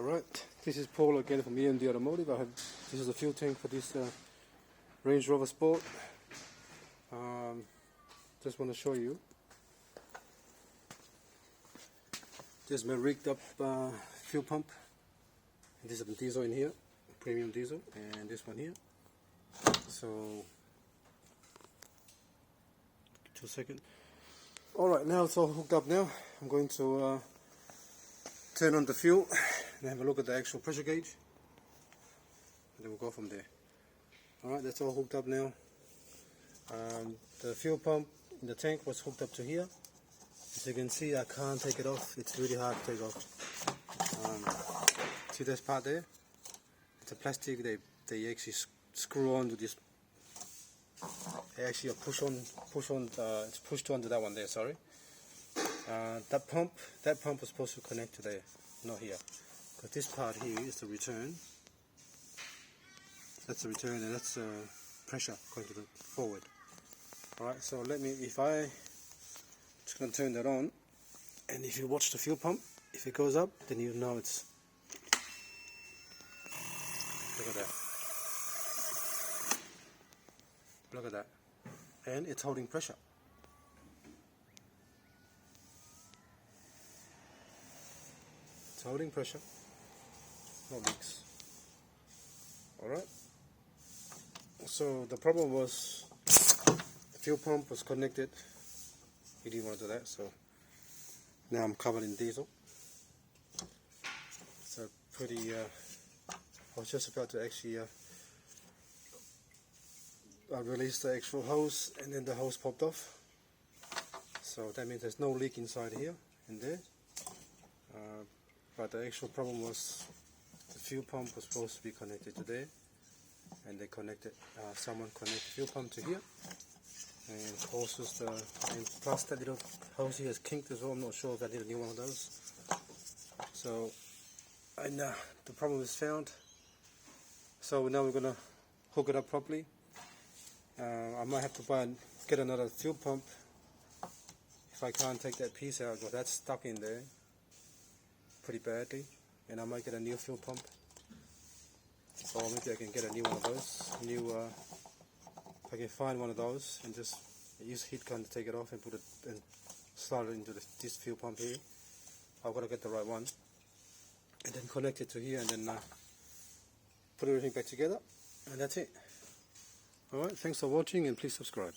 Alright, this is Paul again from EMD Automotive. This is the fuel tank for this Range Rover Sport. Just want to show you. This is my rigged up fuel pump. This is a diesel in here, premium diesel, and this one here. So, 2 seconds. Alright, now it's all hooked up now. I'm going to turn on the fuel and have a look at the actual pressure gauge, and then we'll go from there. Alright, that's all hooked up now. The fuel pump in the tank was hooked up to here. As you can see, I can't take it off. It's really hard to take off. See this part there? It's a plastic. They actually screw on to this. They actually push on. It's pushed onto that one there. Sorry. That pump was supposed to connect to there, not here. Because this part here is the return. That's the return, and that's pressure going to the forward. Alright, so just going to turn that on, and if you watch the fuel pump, if it goes up, then you know it's, look at that, and it's holding pressure. It's holding pressure, no leaks. Alright, so the problem was the fuel pump was connected. He didn't want to do that, so now I'm covered in diesel. So pretty, I was just about to actually release the actual hose, and then the hose popped off. So that means there's no leak inside here and there. But the actual problem was the fuel pump was supposed to be connected to there, and they connected. Someone connected the fuel pump to here, and causes and plus that little hose here is kinked as well. I'm not sure if I need a new one of those. So, and the problem is found. So now we're gonna hook it up properly. I might have to get another fuel pump if I can't take that piece out, but that's stuck in there pretty badly, and I might get a new fuel pump, or maybe I can get a new one of those. If I can find one of those and just use heat gun to take it off and put it and slide it into this fuel pump here. I've got to get the right one, and then connect it to here, and then put everything back together, and that's it. Alright, thanks for watching, and please subscribe.